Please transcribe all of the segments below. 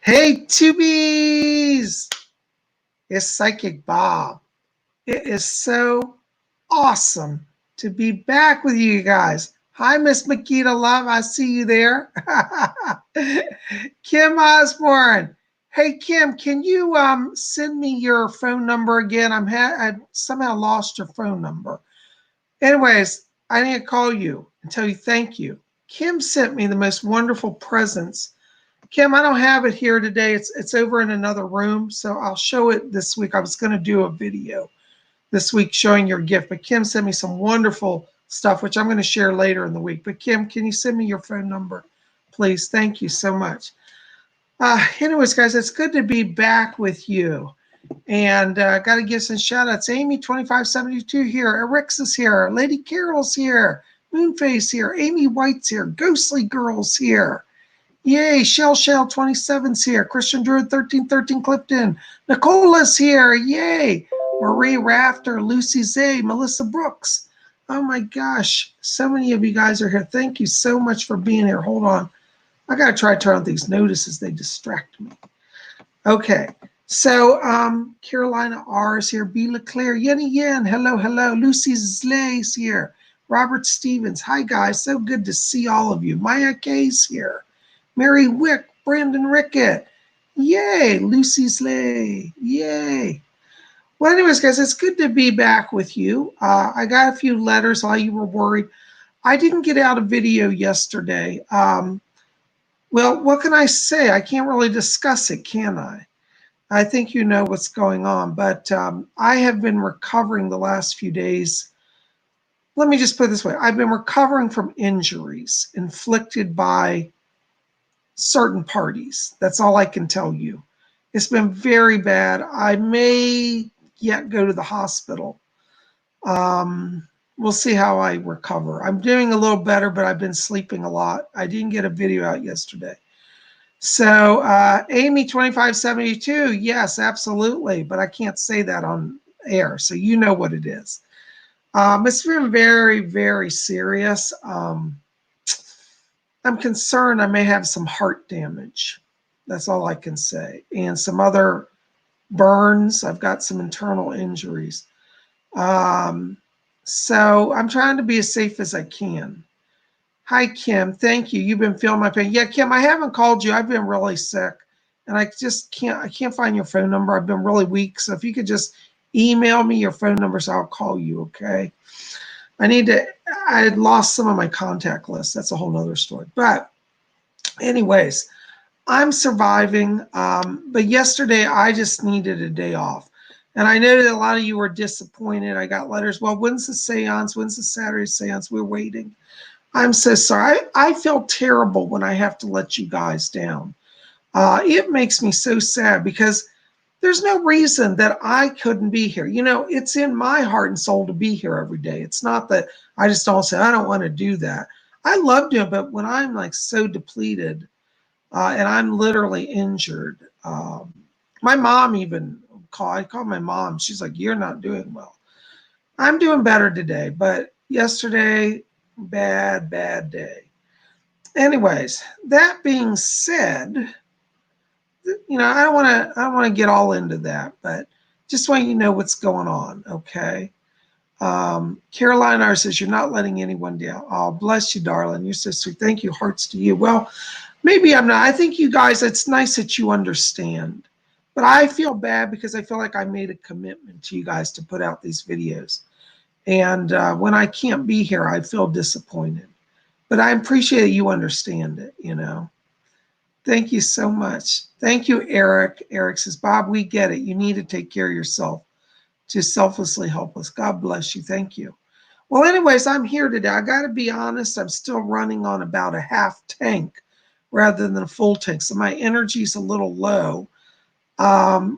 Hey, tubies! It's Psychic Bob. It is so awesome to be back with you guys. Hi, Miss Makita Love. I see you there. Kim Osborne. Hey, Kim, can you send me your phone number again? I somehow lost your phone number. Anyways, I need to call you and tell you thank you. Kim sent me the most wonderful presents. Kim, I don't have it here today. It's over in another room, so I'll show it this week. I was going to do a video this week showing your gift, but Kim sent me some wonderful stuff, which I'm going to share later in the week. But Kim, can you send me your phone number, please? Thank you so much. Anyways, guys, it's good to be back with you. And got to give some shout outs. Amy2572 here. Erix is here. Lady Carol's here. Moonface here. Amy White's here. Ghostly Girl's here. Yay, Shell 27's here. Christian Druid 1313 Clifton. Nicola's here. Yay. Marie Rafter, Lucy Zay, Melissa Brooks. Oh my gosh. So many of you guys are here. Thank you so much for being here. Hold on. I got to try to turn on these notices. They distract me. Okay. So Carolina R is here. B. Leclerc. Yenny Yen. Hello, hello. Lucy Zlay's here. Robert Stevens. Hi, guys. So good to see all of you. Maya K's here. Mary Wick, Brandon Rickett, yay, Lucy Slay, yay. Well, anyways, guys, it's good to be back with you. I got a few letters while you were worried. I didn't get out a video yesterday. Well, what can I say? I can't really discuss it, can I? I think you know what's going on, but I have been recovering the last few days. Let me just put it this way. I've been recovering from injuries inflicted by certain parties. That's all I can tell you. It's been very bad. I may yet go to the hospital. We'll see how I recover. I'm doing a little better, but I've been sleeping a lot. I didn't get a video out yesterday. So Amy2572, yes, absolutely, but I can't say that on air, so you know what it is. It's been very, very serious. I'm concerned I may have some heart damage. That's all I can say. And some other burns. I've got some internal injuries. So I'm trying to be as safe as I can. Hi, Kim. Thank you. You've been feeling my pain. Yeah, Kim, I haven't called you. I've been really sick. And I just can't find your phone number. I've been really weak. So if you could just email me your phone number, so I'll call you, okay? I had lost some of my contact list. That's a whole nother story. But anyways, I'm surviving. But yesterday I just needed a day off. And I know that a lot of you were disappointed. I got letters. Well, when's the seance? When's the Saturday seance? We're waiting. I'm so sorry. I feel terrible when I have to let you guys down. It makes me so sad because there's no reason that I couldn't be here. You know, it's in my heart and soul to be here every day. It's not that I just don't say, I don't want to do that. I love doing it, but when I'm like so depleted and I'm literally injured, my mom even I called my mom. She's like, you're not doing well. I'm doing better today, but yesterday, bad day. Anyways, that being said, you know, I don't want to get all into that, but just want you to know what's going on, okay? Caroline R says, you're not letting anyone down. Oh, bless you, darling. You're so sweet. Thank you. Hearts to you. Well, maybe I'm not. I think you guys, it's nice that you understand. But I feel bad because I feel like I made a commitment to you guys to put out these videos. And when I can't be here, I feel disappointed. But I appreciate you understand it, you know. Thank you so much. Thank you, Eric. Eric says, Bob, we get it. You need to take care of yourself to selflessly help us. God bless you. Thank you. Well, anyways, I'm here today. I got to be honest. I'm still running on about a half tank rather than a full tank. So my energy's a little low.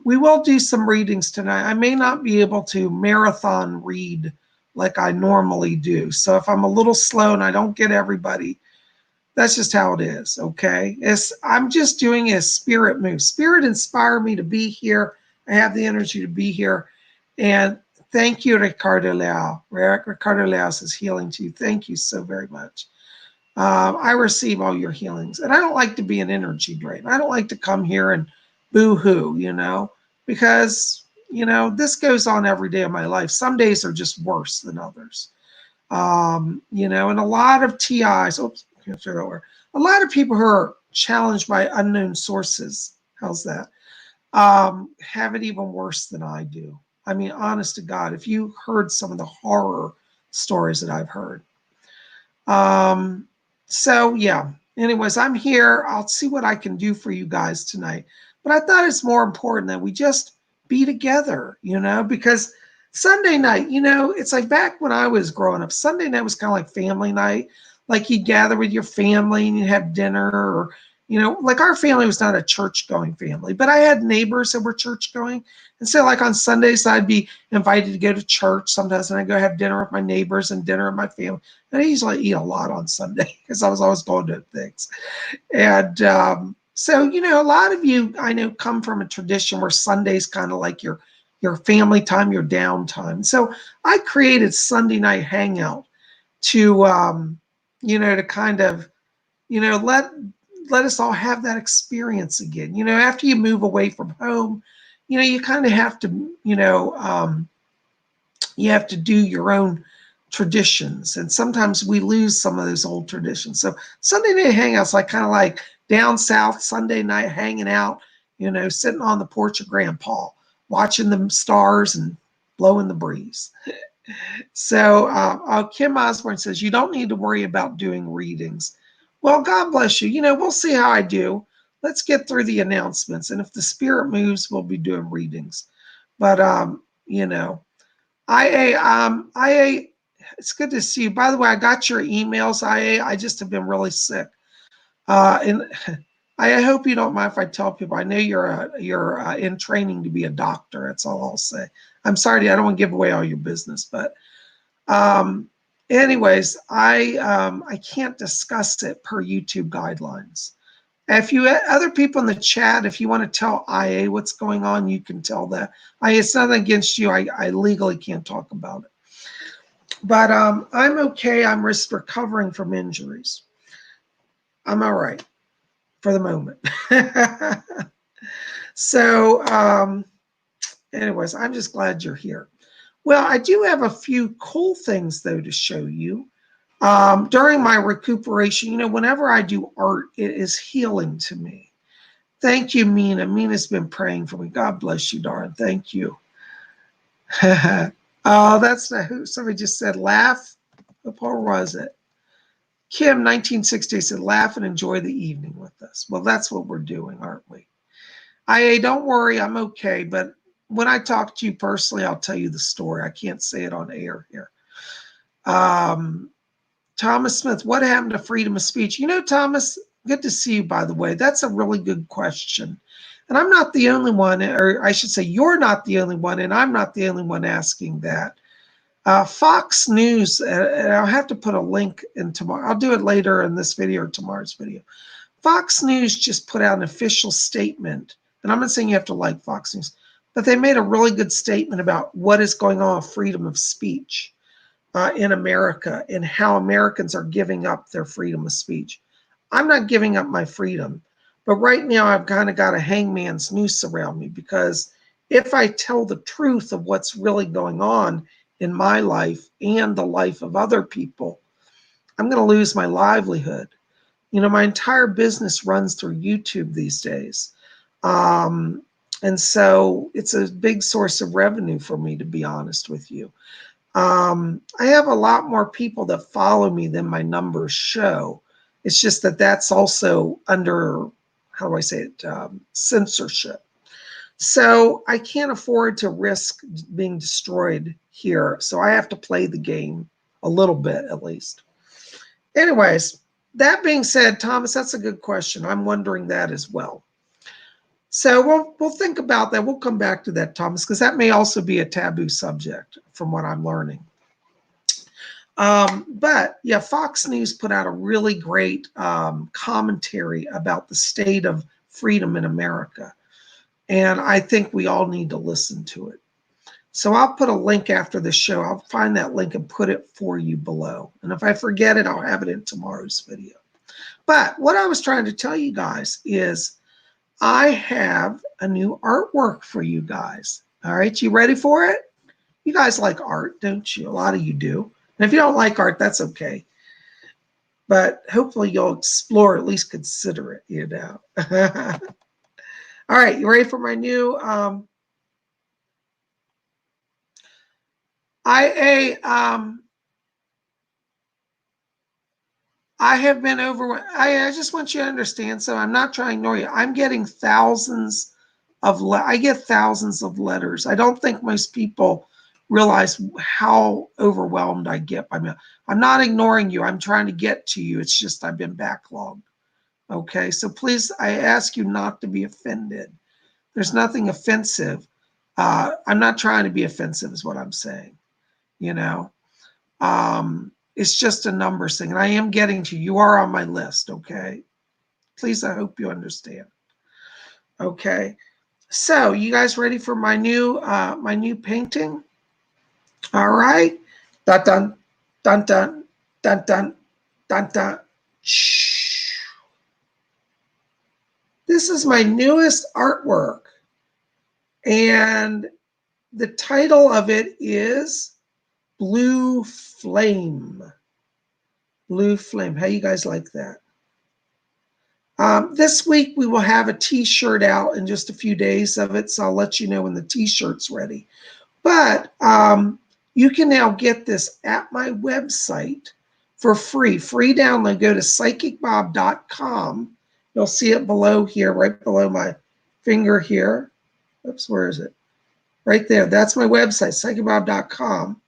We will do some readings tonight. I may not be able to marathon read like I normally do. So if I'm a little slow and I don't get everybody, that's just how it is, okay? I'm just doing a spirit move. Spirit inspired me to be here. I have the energy to be here. And thank you, Ricardo Leao. Ricardo Leao says healing to you. Thank you so very much. I receive all your healings. And I don't like to be an energy drain. I don't like to come here and boo-hoo, because, this goes on every day of my life. Some days are just worse than others. And a lot of TIs, oops, can't throw that word. A lot of people who are challenged by unknown sources, how's that, have it even worse than I do. I mean, honest to God, if you heard some of the horror stories that I've heard. So yeah, anyways, I'm here. I'll see what I can do for you guys tonight. But I thought it's more important that we just be together, because Sunday night, it's like back when I was growing up, Sunday night was kind of like family night. Like you'd gather with your family and you'd have dinner, or, like our family was not a church going family, but I had neighbors that were church going. And so like on Sundays, I'd be invited to go to church sometimes, and I'd go have dinner with my neighbors and dinner with my family. And I usually eat a lot on Sunday because I was always going to things. And so, a lot of you I know come from a tradition where Sunday's kind of like your family time, your downtime. So I created Sunday Night Hangout to, to kind of, let us all have that experience again. After you move away from home, you kind of have to, you have to do your own traditions. And sometimes we lose some of those old traditions. So Sunday Night Hangout's like kind of like down south, Sunday night hanging out, sitting on the porch of Grandpa, watching the stars and blowing the breeze. So Kim Osborne says, you don't need to worry about doing readings. Well, God bless you. We'll see how I do. Let's get through the announcements. And if the spirit moves, we'll be doing readings. But, IA, it's good to see you. By the way, I got your emails, IA. I just have been really sick. And I hope you don't mind if I tell people, I know you're in training to be a doctor. That's all I'll say. I'm sorry, I don't want to give away all your business, but anyways, I can't discuss it per YouTube guidelines. If you other people in the chat, if you want to tell IA what's going on, you can tell that. It's nothing against you. I legally can't talk about it. But I'm okay. I'm just recovering from injuries. I'm all right for the moment. So anyways, I'm just glad you're here. Well, I do have a few cool things, though, to show you. During my recuperation, whenever I do art, it is healing to me. Thank you, Mina. Mina's been praying for me. God bless you, darling. Thank you. Oh, that's who somebody just said, laugh. Or was it? Kim, 1960, said, laugh and enjoy the evening with us. Well, that's what we're doing, aren't we? IA, don't worry, I'm okay. But when I talk to you personally, I'll tell you the story. I can't say it on air here. Thomas Smith, what happened to freedom of speech? Thomas, good to see you, by the way. That's a really good question. And I'm not the only one, or I should say you're not the only one, and I'm not the only one asking that. Fox News, and I'll have to put a link in tomorrow. I'll do it later in this video or tomorrow's video. Fox News just put out an official statement, and I'm not saying you have to like Fox News, but they made a really good statement about what is going on with freedom of speech in America and how Americans are giving up their freedom of speech. I'm not giving up my freedom, but right now I've kind of got a hangman's noose around me, because if I tell the truth of what's really going on in my life and the life of other people, I'm going to lose my livelihood. My entire business runs through YouTube these days. And so it's a big source of revenue for me, to be honest with you. I have a lot more people that follow me than my numbers show. It's just that that's also under, how do I say it, censorship. So I can't afford to risk being destroyed here. So I have to play the game a little bit, at least. Anyways, that being said, Thomas, that's a good question. I'm wondering that as well. So we'll think about that. We'll come back to that, Thomas, because that may also be a taboo subject from what I'm learning. But yeah, Fox News put out a really great commentary about the state of freedom in America. And I think we all need to listen to it. So I'll put a link after the show. I'll find that link and put it for you below. And if I forget it, I'll have it in tomorrow's video. But what I was trying to tell you guys is I have a new artwork for you guys. All right, you ready for it? You guys like art, don't you? A lot of you do. And if you don't like art, that's okay. But hopefully you'll explore, at least consider it, you know. All right, you ready for my new I have been over. I just want you to understand. So I'm not trying to ignore you. I'm getting thousands of. I get thousands of letters. I don't think most people realize how overwhelmed I get by mail. I'm not ignoring you. I'm trying to get to you. It's just I've been backlogged. Okay, so please, I ask you not to be offended. There's nothing offensive. I'm not trying to be offensive, is what I'm saying. You know. It's just a numbers thing, and I am getting to you. You are on my list, okay? Please, I hope you understand. Okay, so you guys ready for my new painting? All right, dun dun dun dun dun dun dun dun. Shh. This is my newest artwork, and the title of it is Blue Flame. Blue Flame. How you guys like that? This week we will have a t-shirt out in just a few days of it, so I'll let you know when the t-shirt's ready. But you can now get this at my website for free. Free download. Go to PsychicBob.com. You'll see it below here, right below my finger here. Oops, where is it? Right there. That's my website, PsychicBob.com.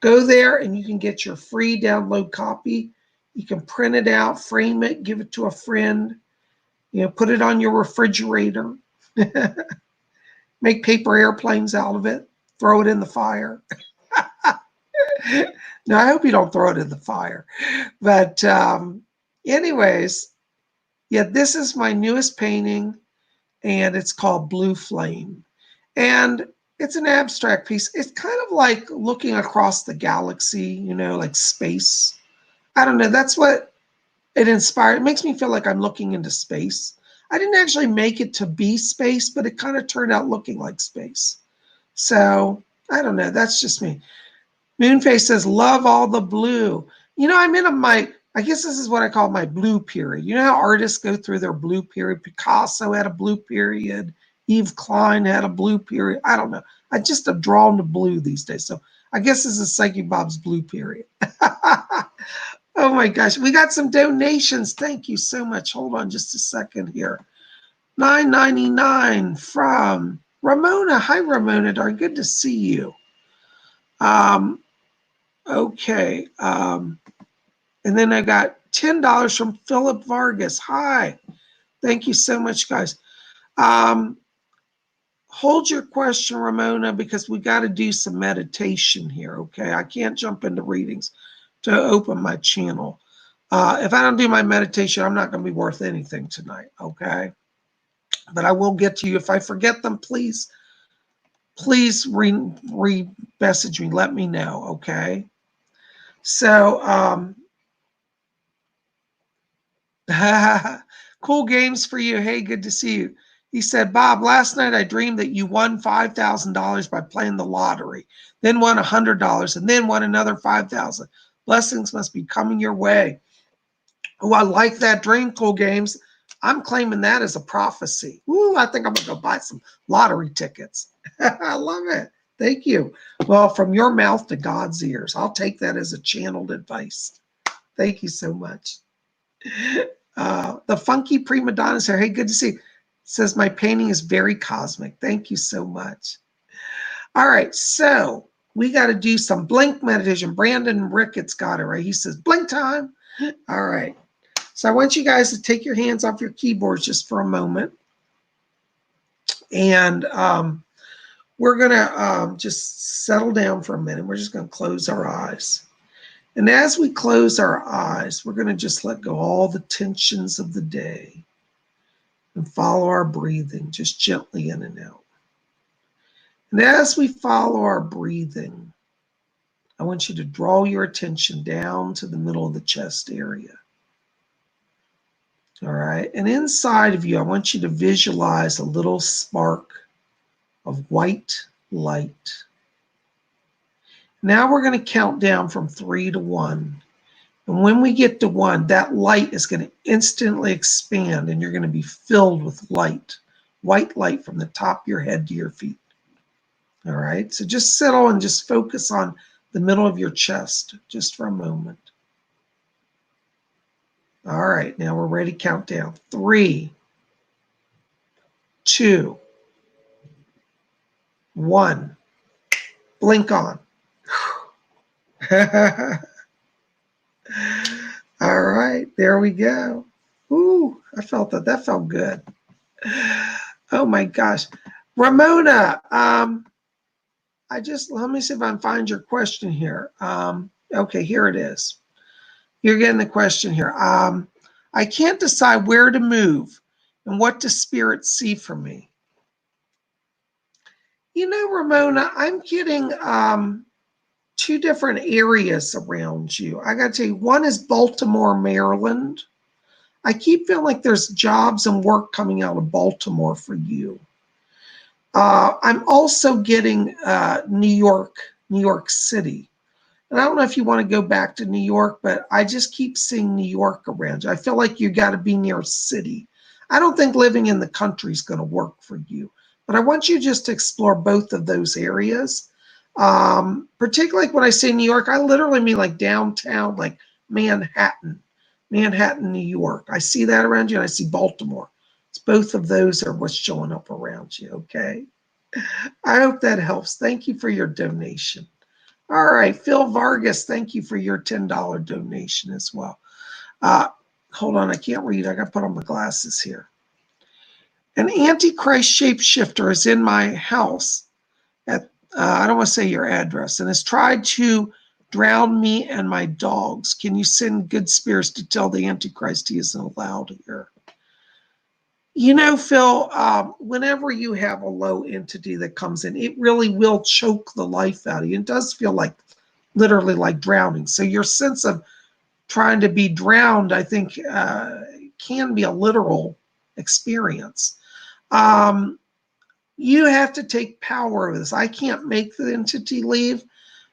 Go there and you can get your free download copy. You can print it out, frame it, give it to a friend, you know, put it on your refrigerator, make paper airplanes out of it, throw it in the fire. No, I hope you don't throw it in the fire. But anyways, yeah, this is my newest painting, and it's called Blue Flame. And it's an abstract piece. It's kind of like looking across the galaxy, you know, like space. I don't know. That's what it inspired. It makes me feel like I'm looking into space. I didn't actually make it to be space, but it kind of turned out looking like space. So I don't know. That's just me. Moonface says, love all the blue. You know, I'm in I guess this is what I call my blue period. You know how artists go through their blue period? Picasso had a blue period. Yves Klein had a blue period. I don't know. I just have drawn to blue these days. So I guess this is Psychic Bob's blue period. Oh my gosh. We got some donations. Thank you so much. Hold on just a second here. $9.99 from Ramona. Hi, Ramona. Darn good to see you. Okay. And then I got $10 from Philip Vargas. Hi. Thank you so much, guys. Hold your question, Ramona, because we got to do some meditation here, okay? I can't jump into readings to open my channel. If I don't do my meditation, I'm not going to be worth anything tonight, okay? But I will get to you. If I forget them, please re-message me. Let me know, okay? So, cool games for you. Hey, good to see you. He said, Bob, last night I dreamed that you won $5,000 by playing the lottery, then won $100, and then won another $5,000. Blessings must be coming your way. Oh, I like that dream, Cool Games. I'm claiming that as a prophecy. Ooh, I think I'm going to go buy some lottery tickets. I love it. Thank you. Well, from your mouth to God's ears. I'll take that as a channeled advice. Thank you so much. The funky prima donnas here. Hey, good to see you. Says my painting is very cosmic. Thank you so much. All right, so we got to do some blink meditation. Brandon Ricketts got it right. He says blink time. All right. So I want you guys to take your hands off your keyboards just for a moment. And we're going to just settle down for a minute. We're just going to close our eyes. And as we close our eyes, we're going to just let go all the tensions of the day and follow our breathing just gently in and out. And as we follow our breathing, I want you to draw your attention down to the middle of the chest area. All right. And inside of you, I want you to visualize a little spark of white light. Now we're going to count down from 3 to 1. And when we get to 1, that light is going to instantly expand and you're going to be filled with light, white light from the top of your head to your feet. All right. So just settle and just focus on the middle of your chest just for a moment. All right, now we're ready to count down. 3, 2, 1. Blink on. All right, there we go. Ooh, I felt that. That felt good. Oh my gosh. Ramona, let me see if I can find your question here. Okay, here it is. You're getting the question here. I can't decide where to move and what does spirit see for me? You know, Ramona, I'm getting 2 different areas around you. I got to tell you, one is Baltimore, Maryland. I keep feeling like there's jobs and work coming out of Baltimore for you. I'm also getting New York City. And I don't know if you want to go back to New York, but I just keep seeing New York around you. I feel like you got to be near a city. I don't think living in the country is going to work for you, but I want you just to explore both of those areas. Particularly when I say New York, I literally mean like downtown, like Manhattan, New York. I see that around you and I see Baltimore. It's both of those are what's showing up around you, okay? I hope that helps. Thank you for your donation. All right, Phil Vargas, thank you for your $10 donation as well. Hold on, I can't read. I got to put on my glasses here. An Antichrist shapeshifter is in my house at, I don't want to say your address, and has tried to drown me and my dogs. Can you send good spirits to tell the Antichrist he isn't allowed here? You know, Phil, whenever you have a low entity that comes in, it really will choke the life out of you. It does feel like literally like drowning. So your sense of trying to be drowned, I think, can be a literal experience. You have to take power of this. I can't make the entity leave,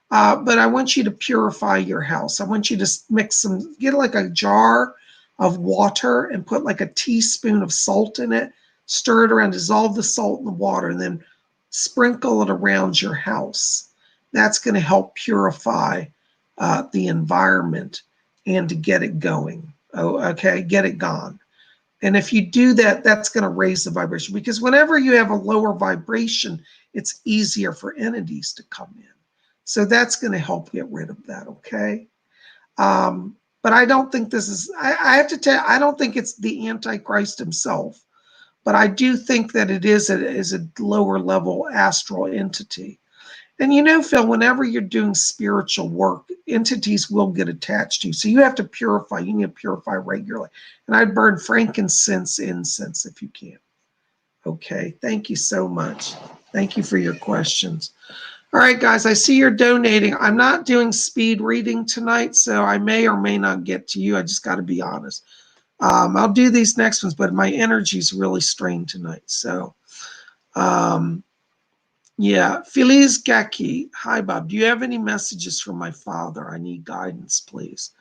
but I want you to purify your house. I want you to mix get like a jar of water and put like a teaspoon of salt in it, stir it around, dissolve the salt in the water, and then sprinkle it around your house. That's going to help purify the environment and to get it going. Oh, okay, get it gone. And if you do that, that's going to raise the vibration, because whenever you have a lower vibration, it's easier for entities to come in. So that's going to help get rid of that, okay? But I don't think this is, I have to tell you, I don't think it's the Antichrist himself, but I do think that it is a lower level astral entity. And you know, Phil, whenever you're doing spiritual work, entities will get attached to you. So you have to purify. You need to purify regularly. And I'd burn frankincense, incense if you can. Okay, thank you so much. Thank you for your questions. All right, guys, I see you're donating. I'm not doing speed reading tonight, so I may or may not get to you. I just got to be honest. I'll do these next ones, but my energy's really strained tonight. So, yeah. Feliz Gaki. Hi, Bob. Do you have any messages from my father? I need guidance, please.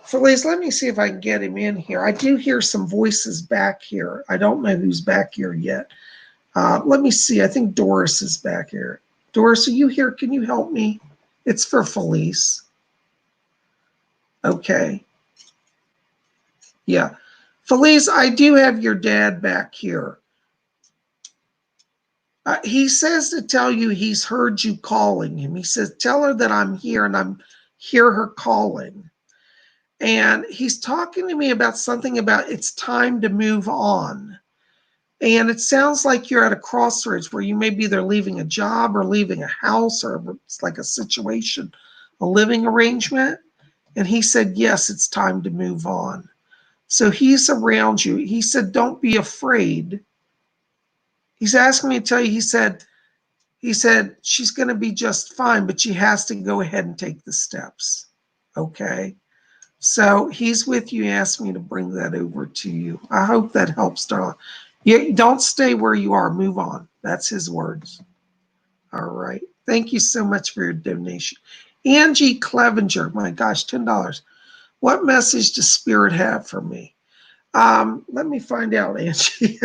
Feliz, let me see if I can get him in here. I do hear some voices back here. I don't know who's back here yet. Let me see. I think Doris is back here. Doris, are you here? Can you help me? It's for Felice. Okay. Yeah. Felice, I do have your dad back here. He says to tell you he's heard you calling him. He says, tell her that I'm here and I'm hear her calling. And he's talking to me about something about it's time to move on. And it sounds like you're at a crossroads where you may be either leaving a job or leaving a house, or it's like a situation, a living arrangement. And he said, yes, it's time to move on. So he's around you. He said, don't be afraid. He's asking me to tell you, he said, He said, she's going to be just fine, but she has to go ahead and take the steps. Okay. So he's with you. He asked me to bring that over to you. I hope that helps, darling. You don't stay where you are. Move on. That's his words. All right. Thank you so much for your donation. Angie Clevenger. My gosh, $10. What message does Spirit have for me? Let me find out, Angie.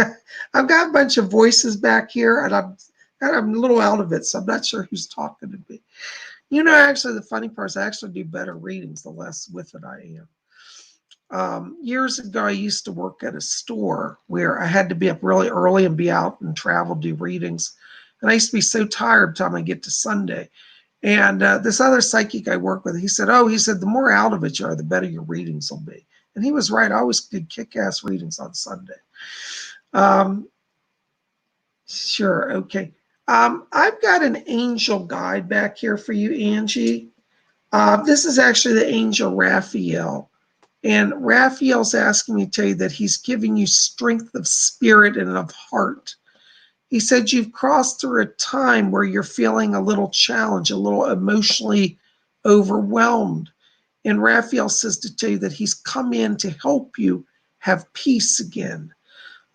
I've got a bunch of voices back here, and I'm a little out of it, so I'm not sure who's talking to me. You know, actually, the funny part is I actually do better readings the less with it I am. Years ago, I used to work at a store where I had to be up really early and be out and travel, do readings. And I used to be so tired by the time I get to Sunday. And this other psychic I work with, he said, the more out of it you are, the better your readings will be. And he was right. I always did kick-ass readings on Sunday. Sure. Okay. I've got an angel guide back here for you, Angie. This is actually the angel Raphael. And Raphael's asking me to tell you that he's giving you strength of spirit and of heart. He said you've crossed through a time where you're feeling a little challenged, a little emotionally overwhelmed. And Raphael says to tell you that he's come in to help you have peace again.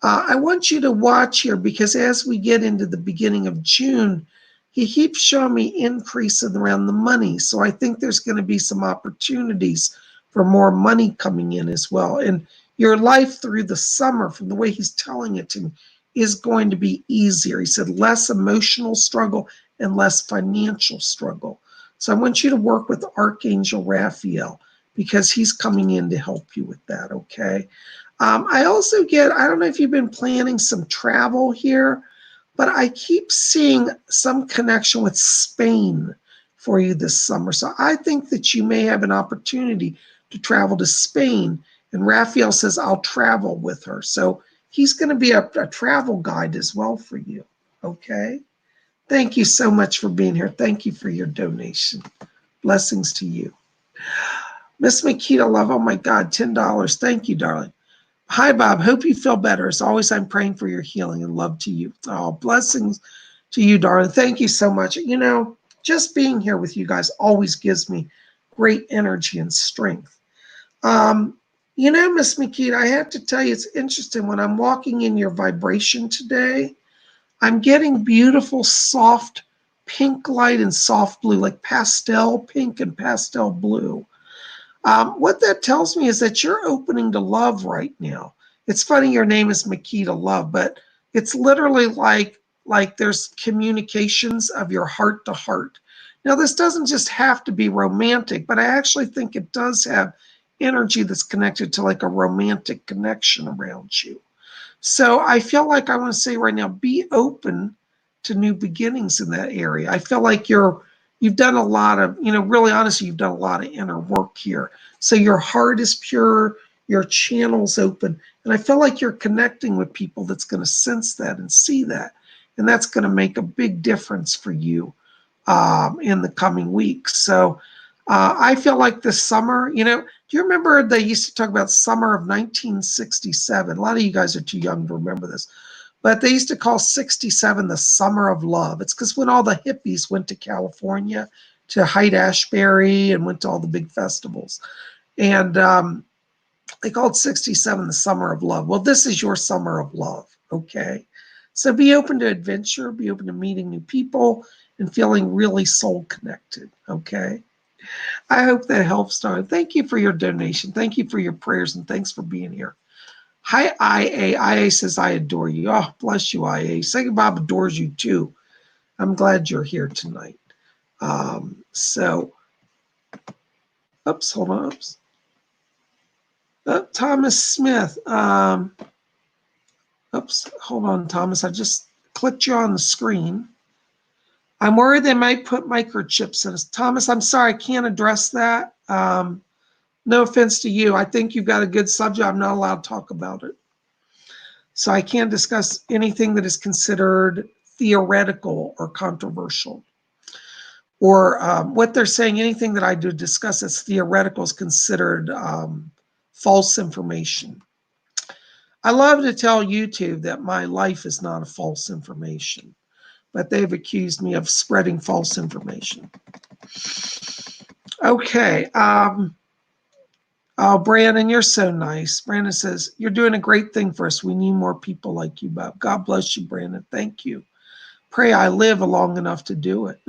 I want you to watch here because as we get into the beginning of June, he keeps showing me increases around the money. So I think there's going to be some opportunities for more money coming in as well. And your life through the summer, from the way he's telling it to me, is going to be easier. He said less emotional struggle and less financial struggle. So I want you to work with Archangel Raphael because he's coming in to help you with that, okay? I also get, I don't know if you've been planning some travel here, but I keep seeing some connection with Spain for you this summer. So I think that you may have an opportunity to travel to Spain. And Raphael says, I'll travel with her. So he's going to be a travel guide as well for you, okay? Thank you so much for being here. Thank you for your donation. Blessings to you. Miss Makita Love, oh my God, $10. Thank you, darling. Hi, Bob. Hope you feel better. As always, I'm praying for your healing and love to you. Oh, blessings to you, darling. Thank you so much. You know, just being here with you guys always gives me great energy and strength. You know, Miss Makita, I have to tell you, it's interesting. When I'm walking in your vibration today, I'm getting beautiful, soft pink light and soft blue, like pastel pink and pastel blue. What that tells me is that you're opening to love right now. It's funny your name is Makita Love, but it's literally like there's communications of your heart to heart. Now, this doesn't just have to be romantic, but I actually think it does have energy that's connected to like a romantic connection around you. So I feel like I want to say right now, be open to new beginnings in that area. I feel like you've done a lot of, you know, really honestly, you've done a lot of inner work here. So your heart is pure, your channel's open. And I feel like you're connecting with people that's going to sense that and see that. And that's going to make a big difference for you in the coming weeks. So I feel like this summer, you know, do you remember they used to talk about summer of 1967? A lot of you guys are too young to remember this. But they used to call 67 the summer of love. It's because when all the hippies went to California, to Haight-Ashbury, and went to all the big festivals. And they called 67 the summer of love. Well, this is your summer of love, okay? So be open to adventure, be open to meeting new people, and feeling really soul connected, okay? I hope that helps, darling. Thank you for your donation. Thank you for your prayers, and thanks for being here. Hi, IA. IA says, I adore you. Oh, bless you, IA. Psychic Bob adores you, too. I'm glad you're here tonight. Oops, hold on. Oops. Thomas Smith. Oops, hold on, Thomas. I just clicked you on the screen. I'm worried they might put microchips in us. Thomas, I'm sorry, I can't address that. No offense to you. I think you've got a good subject. I'm not allowed to talk about it. So I can't discuss anything that is considered theoretical or controversial. Or what they're saying, anything that I do discuss as theoretical is considered false information. I love to tell YouTube that my life is not a false information. but they've accused me of spreading false information. Okay. Oh, Brandon, you're so nice. Brandon says, you're doing a great thing for us. We need more people like you, Bob. God bless you, Brandon. Thank you. Pray I live long enough to do it.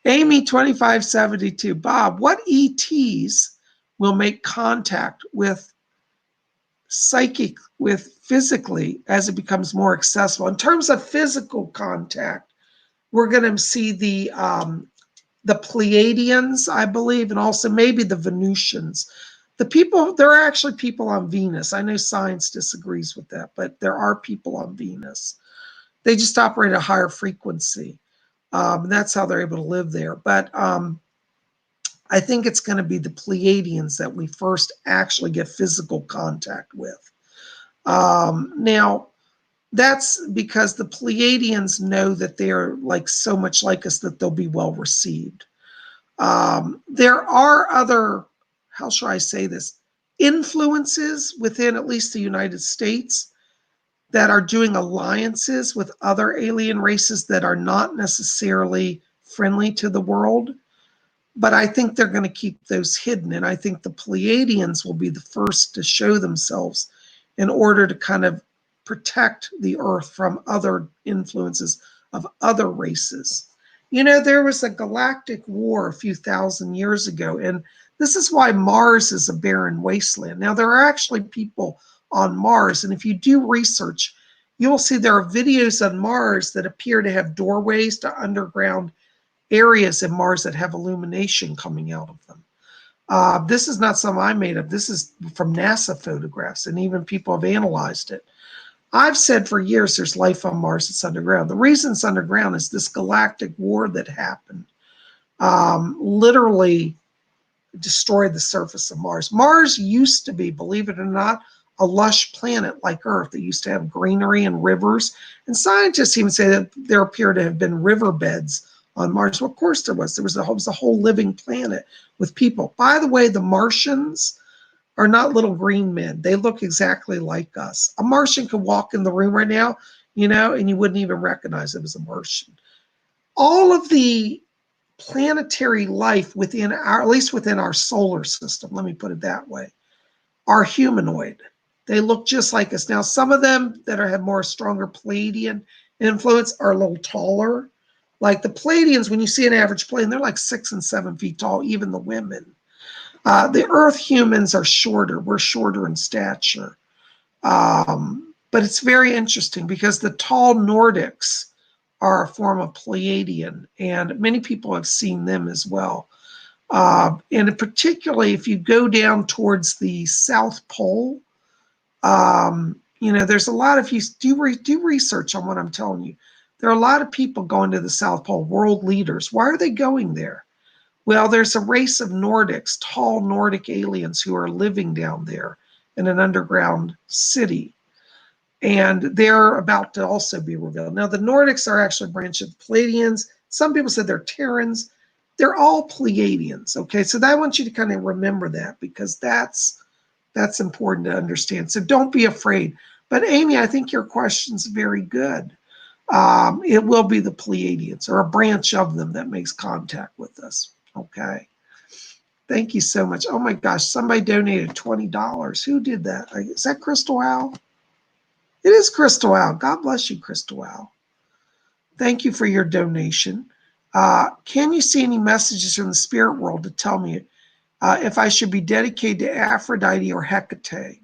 Amy 2572, Bob, what ETs will make contact with physically as it becomes more accessible? In terms of physical contact, we're going to see the Pleiadians, I believe, and also maybe the Venusians. There are actually people on Venus. I know science disagrees with that, but there are people on Venus. They just operate at a higher frequency. And that's how they're able to live there. But I think it's going to be the Pleiadians that we first actually get physical contact with. Now, that's because the Pleiadians know that they're like so much like us that they'll be well received. There are other, how shall I say this, influences within at least the United States that are doing alliances with other alien races that are not necessarily friendly to the world. But I think they're going to keep those hidden. And I think the Pleiadians will be the first to show themselves in order to kind of protect the Earth from other influences of other races. You know, there was a galactic war a few thousand years ago, and this is why Mars is a barren wasteland. Now, there are actually people on Mars, and if you do research, you'll see there are videos on Mars that appear to have doorways to underground areas in Mars that have illumination coming out of them. This is not something I made up. This is from NASA photographs, and even people have analyzed it. I've said for years there's life on Mars that's underground. The reason it's underground is this galactic war that happened literally destroyed the surface of Mars. Mars used to be, believe it or not, a lush planet like Earth. It used to have greenery and rivers. And scientists even say that there appear to have been riverbeds on Mars. Well, of course there was. There was a whole living planet with people. By the way, the Martians are not little green men. They look exactly like us. A Martian could walk in the room right now, you know, and you wouldn't even recognize it was a Martian. All of the planetary life within our, at least within our solar system, let me put it that way, are humanoid. They look just like us. Now, some of them that have more stronger Pleiadian influence are a little taller. Like the Pleiadians, when you see an average Pleiadian, they're like 6 and 7 feet tall, even the women. The Earth humans are shorter. We're shorter in stature. But it's very interesting because the tall Nordics are a form of Pleiadian, and many people have seen them as well. And particularly if you go down towards the South Pole, you know, there's a lot of, you do research on what I'm telling you. There are a lot of people going to the South Pole, world leaders. Why are they going there? Well, there's a race of Nordics, tall Nordic aliens who are living down there in an underground city. And they're about to also be revealed. Now, the Nordics are actually a branch of Pleiadians. Some people said they're Terrans. They're all Pleiadians, okay? So I want you to kind of remember that because that's important to understand. So don't be afraid. But Amy, I think your question's very good. It will be the Pleiadians or a branch of them that makes contact with us, okay? Thank you so much. Oh my gosh, somebody donated $20. Who did that? Is that Crystal Owl? It is Crystal Owl. God bless you, Crystal Owl. Thank you for your donation. Can you see any messages from the spirit world to tell me if I should be dedicated to Aphrodite or Hecate?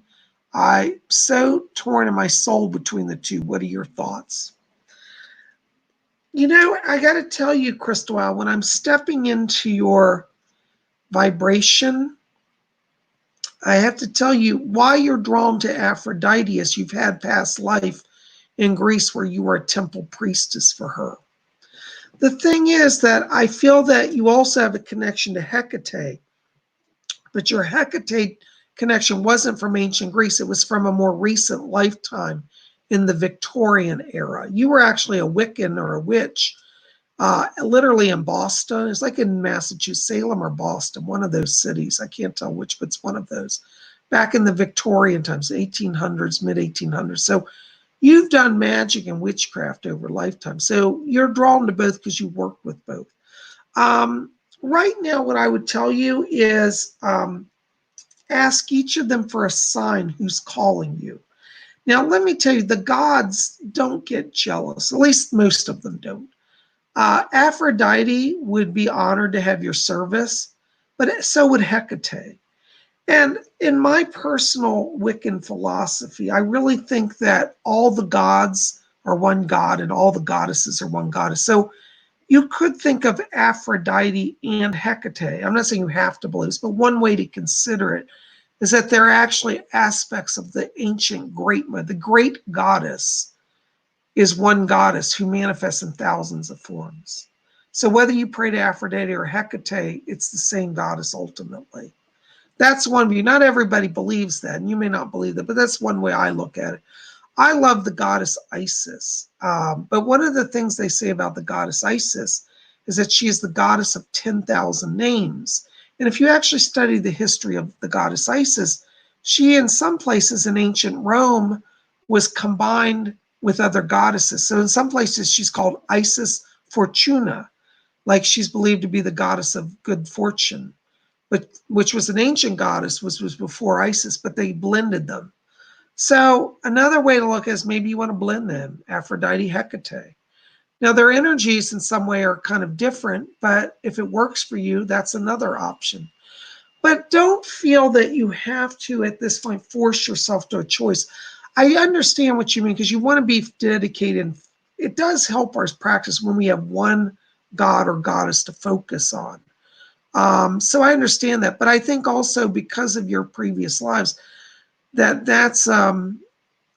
I'm so torn in my soul between the two. What are your thoughts? You know, I got to tell you, Crystal Owl, when I'm stepping into your vibration, I have to tell you why you're drawn to Aphrodite is you've had past life in Greece where you were a temple priestess for her. The thing is that I feel that you also have a connection to Hecate, but your Hecate connection wasn't from ancient Greece. It was from a more recent lifetime in the Victorian era. You were actually a Wiccan or a witch, literally in Boston. It's like in Massachusetts, Salem or Boston, one of those cities. I can't tell which, but it's one of those. Back in the Victorian times, 1800s, mid-1800s. So You've done magic and witchcraft over a lifetime, so you're drawn to both because you work with both. Right now, what I would tell you is ask each of them for a sign who's calling you. Now, let me tell you, the gods don't get jealous. At least most of them don't. Aphrodite would be honored to have your service, but so would Hecate. And in my personal Wiccan philosophy, I really think that all the gods are one god and all the goddesses are one goddess. So you could think of Aphrodite and Hecate. I'm not saying you have to believe this, but one way to consider it is that they're actually aspects of the ancient great mother. The great goddess is one goddess who manifests in thousands of forms. So whether you pray to Aphrodite or Hecate, it's the same goddess ultimately. That's one view. Not everybody believes that, and you may not believe that, but that's one way I look at it. I love the goddess Isis, but one of the things they say about the goddess Isis is that she is the goddess of 10,000 names. And if you actually study the history of the goddess Isis, she in some places in ancient Rome was combined with other goddesses. So in some places she's called Isis Fortuna, like she's believed to be the goddess of good fortune, but which was an ancient goddess, was before Isis, but they blended them. So another way to look is maybe you want to blend them, Aphrodite, Hecate. Now their energies in some way are kind of different, but if it works for you, that's another option. But don't feel that you have to, at this point, force yourself to a choice. I understand what you mean because you want to be dedicated. It does help our practice when we have one god or goddess to focus on. So I understand that, but I think also because of your previous lives, that's going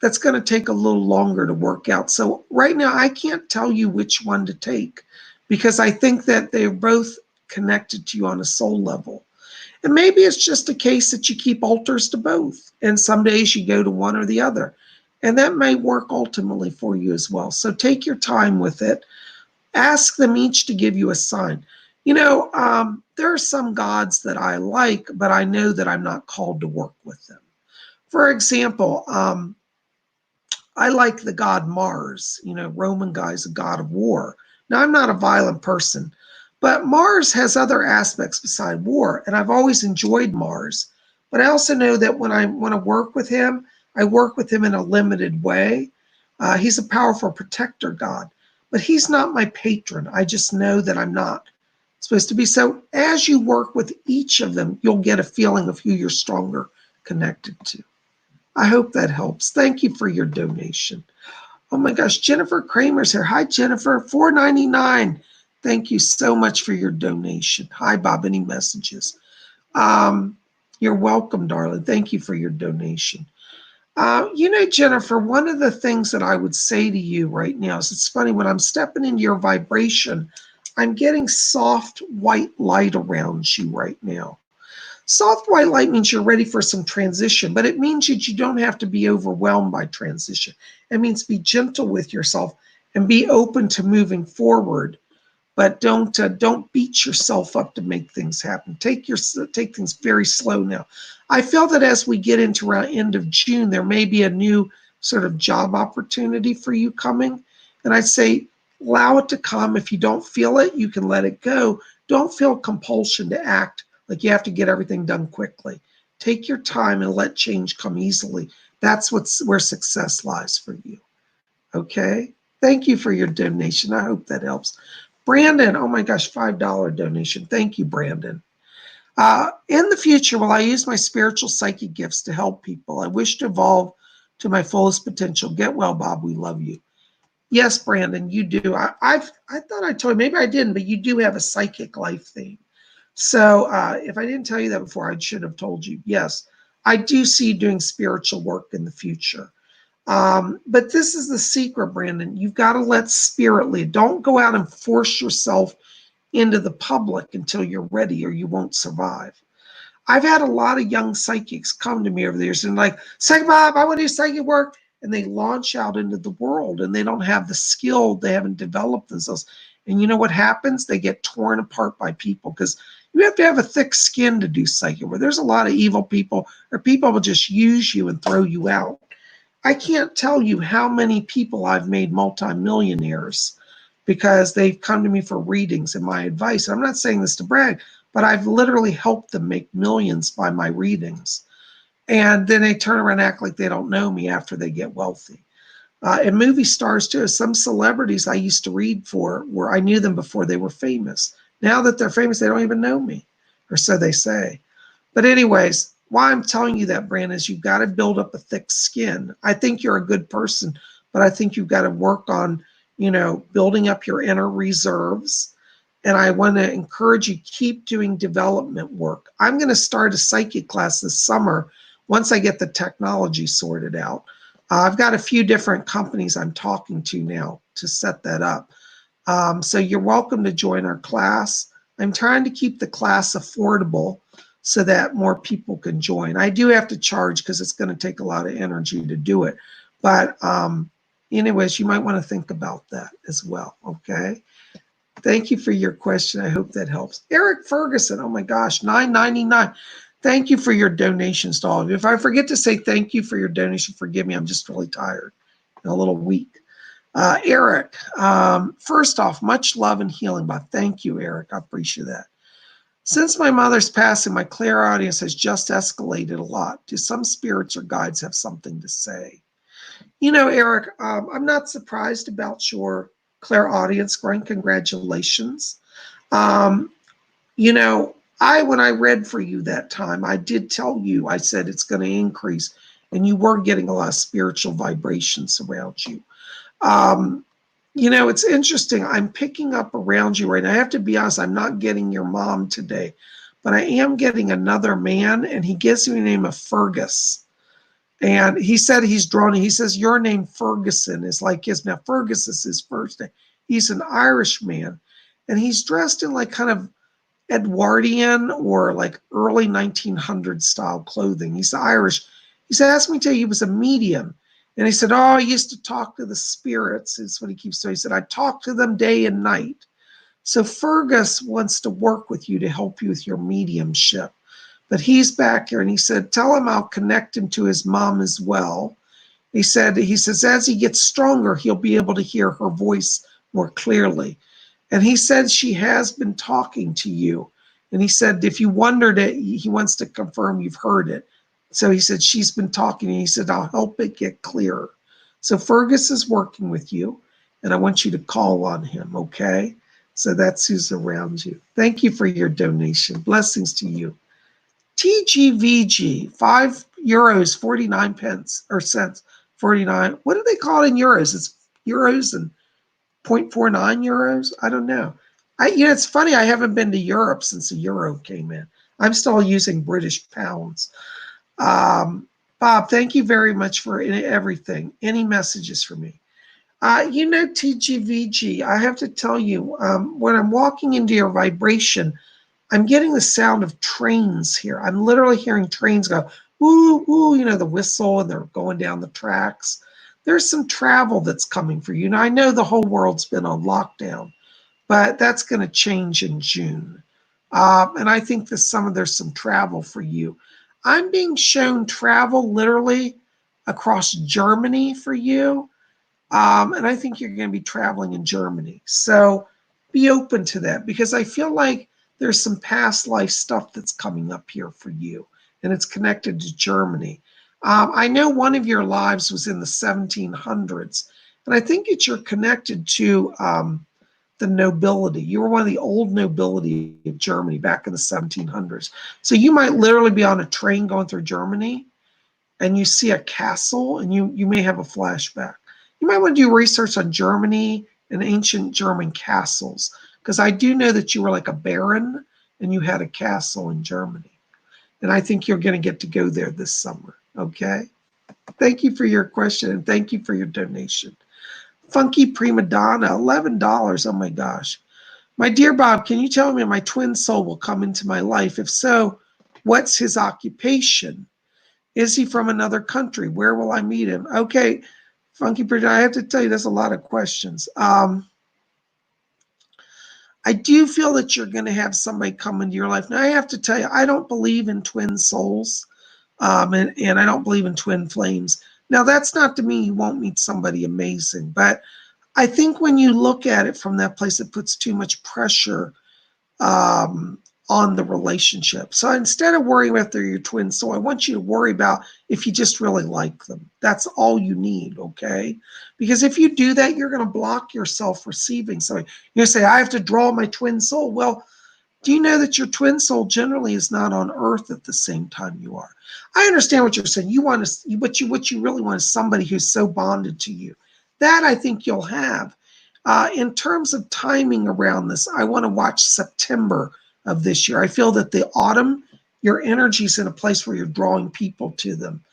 to take a little longer to work out. So right now, I can't tell you which one to take because I think that they're both connected to you on a soul level. And maybe it's just a case that you keep altars to both, and some days you go to one or the other, and that may work ultimately for you as well. So take your time with it. Ask them each to give you a sign. You know, there are some gods that I like, but I know that I'm not called to work with them. For example, I like the god Mars. You know, Roman guy is a god of war. Now, I'm not a violent person, but Mars has other aspects beside war, and I've always enjoyed Mars. But I also know that when I want to work with him, I work with him in a limited way. He's a powerful protector god, but he's not my patron. I just know that I'm not supposed to be. So as you work with each of them, you'll get a feeling of who you're stronger connected to. I hope that helps. Thank you for your donation. Oh my gosh, Jennifer Kramer's here. Hi, Jennifer, $4.99. Thank you so much for your donation. Hi, Bob, any messages? You're welcome, darling. Thank you for your donation. You know, Jennifer, one of the things that I would say to you right now is it's funny, when I'm stepping into your vibration, I'm getting soft white light around you right now. Soft white light means you're ready for some transition, but it means that you don't have to be overwhelmed by transition. It means be gentle with yourself and be open to moving forward, but don't beat yourself up to make things happen. Take things very slow now. I feel that as we get into around end of June, there may be a new sort of job opportunity for you coming, and I'd say allow it to come. If you don't feel it, you can let it go. Don't feel compulsion to act like you have to get everything done quickly. Take your time and let change come easily. That's where success lies for you. Okay? Thank you for your donation. I hope that helps. Brandon, oh my gosh, $5 donation. Thank you, Brandon. In the future, will I use my spiritual psychic gifts to help people? I wish to evolve to my fullest potential. Get well, Bob. We love you. Yes, Brandon, you do. I thought I told you, maybe I didn't, but you do have a psychic life theme. So if I didn't tell you that before, I should have told you. Yes, I do see you doing spiritual work in the future. But this is the secret, Brandon. You've got to let spirit lead. Don't go out and force yourself into the public until you're ready, or you won't survive. I've had a lot of young psychics come to me over the years and like, Psychic Bob, I want to do psychic work. And they launch out into the world and they don't have the skill. They haven't developed themselves. And you know what happens? They get torn apart by people because you have to have a thick skin to do psychic work. There's a lot of evil people, or people will just use you and throw you out. I can't tell you how many people I've made multimillionaires because they've come to me for readings and my advice. I'm not saying this to brag, but I've literally helped them make millions by my readings. And then they turn around and act like they don't know me after they get wealthy. And movie stars too. Some celebrities I used to read for where I knew them before they were famous. Now that they're famous, they don't even know me, or so they say. But anyways, why I'm telling you that, Brand, is you've got to build up a thick skin. I think you're a good person, but I think you've got to work on, building up your inner reserves. And I want to encourage you, keep doing development work. I'm going to start a psychic class this summer once I get the technology sorted out. I've got a few different companies I'm talking to now to set that up. So you're welcome to join our class. I'm trying to keep the class affordable so that more people can join. I do have to charge because it's going to take a lot of energy to do it. But anyways, you might want to think about that as well, okay? Thank you for your question. I hope that helps. Eric Ferguson, oh my gosh, $9.99. Thank you for your donations to all of you. If I forget to say thank you for your donation, forgive me. I'm just really tired and a little weak. Eric, first off, much love and healing. But thank you, Eric. I appreciate that. Since my mother's passing, my clairaudience has just escalated a lot. Do some spirits or guides have something to say? Eric, I'm not surprised about your clairaudience growing. Congratulations. When I read for you that time, I did tell you, I said it's going to increase, and you were getting a lot of spiritual vibrations around you. It's interesting. I'm picking up around you right now. I have to be honest, I'm not getting your mom today, but I am getting another man, and he gives me the name of Fergus. And he said he's drawn, he says, your name Ferguson is like his. Now, Fergus is his first name. He's an Irish man, and he's dressed in like kind of Edwardian or like early 1900s style clothing. He's Irish. He said, ask me to tell you, he was a medium. And he said, I used to talk to the spirits. Is what he keeps saying. He said, I talk to them day and night. So Fergus wants to work with you to help you with your mediumship. But he's back here, and he said, tell him I'll connect him to his mom as well. He says, as he gets stronger, he'll be able to hear her voice more clearly. And he said she has been talking to you. And he said, if you wondered it, he wants to confirm you've heard it. So he said, she's been talking. And he said, I'll help it get clearer. So Fergus is working with you, and I want you to call on him, okay? So that's who's around you. Thank you for your donation. Blessings to you. TGVG, €5, 49 pence or cents, 49. What do they call it in euros? It's euros and 0.49 euros. I don't know. It's funny. I haven't been to Europe since the euro came in. I'm still using British pounds. Bob, thank you very much for everything. Any messages for me? TGVG, I have to tell you, when I'm walking into your vibration, I'm getting the sound of trains here. I'm literally hearing trains go, woo, woo, the whistle, and they're going down the tracks. There's some travel that's coming for you. Now, I know the whole world's been on lockdown, but that's going to change in June. And I think there's some travel for you. I'm being shown travel literally across Germany for you. And I think you're going to be traveling in Germany. So be open to that, because I feel like there's some past life stuff that's coming up here for you, and it's connected to Germany. I know one of your lives was in the 1700s, and I think you're connected to the nobility. You were one of the old nobility of Germany back in the 1700s. So you might literally be on a train going through Germany, and you see a castle, and you may have a flashback. You might want to do research on Germany and ancient German castles, because I do know that you were like a baron and you had a castle in Germany. And I think you're going to get to go there this summer, okay? Thank you for your question, and thank you for your donation. Funky Prima Donna, $11. Oh my gosh. My dear Bob, can you tell me if my twin soul will come into my life? If so, what's his occupation? Is he from another country? Where will I meet him? Okay, Funky Prima Donna, I have to tell you, there's a lot of questions. I do feel that you're going to have somebody come into your life. Now, I have to tell you, I don't believe in twin souls, and I don't believe in twin flames. Now, that's not to mean you won't meet somebody amazing, but I think when you look at it from that place, it puts too much pressure on the relationship. So instead of worrying about they're your twin soul, I want you to worry about if you just really like them. That's all you need, okay? Because if you do that, you're going to block yourself receiving something. You're going to say, I have to draw my twin soul. Well, do you know that your twin soul generally is not on earth at the same time you are? I understand what you're saying. You want to, what you really want is somebody who's so bonded to you. That I think you'll have. In terms of timing around this, I want to watch September of this year. I feel that the autumn, your energy's in a place where you're drawing people to them.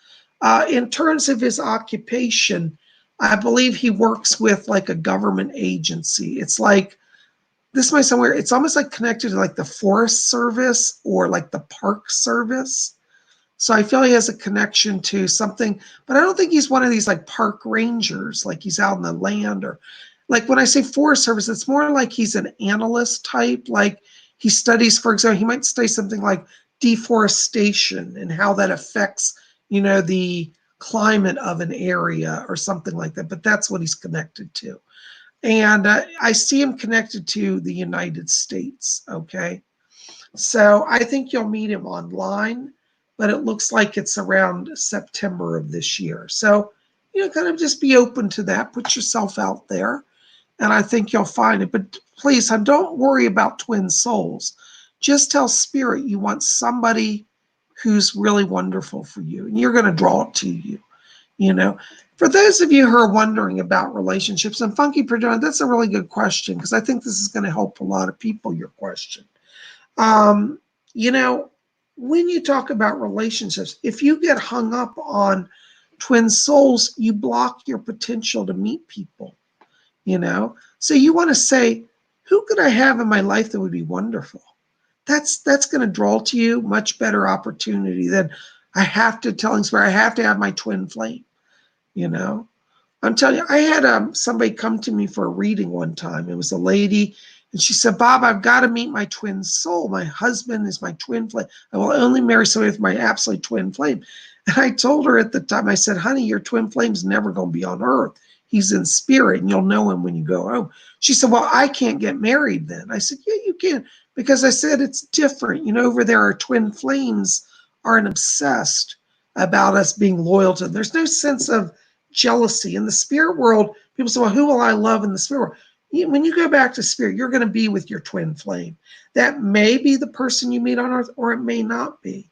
In terms of his occupation, I believe he works with like a government agency. It's like, this might somewhere, it's almost like connected to like the Forest Service or like the Park Service. So I feel he has a connection to something, but I don't think he's one of these like park rangers, like he's out in the land, or like when I say Forest Service, it's more like he's an analyst type. Like he studies, for example, he might study something like deforestation and how that affects, the climate of an area or something like that. But that's what he's connected to. And I see him connected to the United States, okay? So I think you'll meet him online, but it looks like it's around September of this year. So, kind of just be open to that. Put yourself out there, and I think you'll find it. But please, don't worry about twin souls. Just tell Spirit you want somebody who's really wonderful for you, and you're going to draw it to you, For those of you who are wondering about relationships, and Funky Predominant, that's a really good question, because I think this is going to help a lot of people, your question. When you talk about relationships, if you get hung up on twin souls, you block your potential to meet people, So you want to say, who could I have in my life that would be wonderful? That's going to draw to you much better opportunity than I have to have my twin flame. I'm telling you, I had somebody come to me for a reading one time. It was a lady, and she said, Bob, I've got to meet my twin soul. My husband is my twin flame. I will only marry somebody with my absolute twin flame. And I told her at the time, I said, honey, your twin flame's never going to be on earth. He's in spirit, and you'll know him when you go home. She said, well, I can't get married then. I said, yeah, you can. Because I said, it's different. Over there, our twin flames aren't obsessed about us being loyal to them. There's no sense of jealousy. In the spirit world, people say, well, who will I love in the spirit world? When you go back to spirit, you're going to be with your twin flame. That may be the person you meet on earth, or it may not be.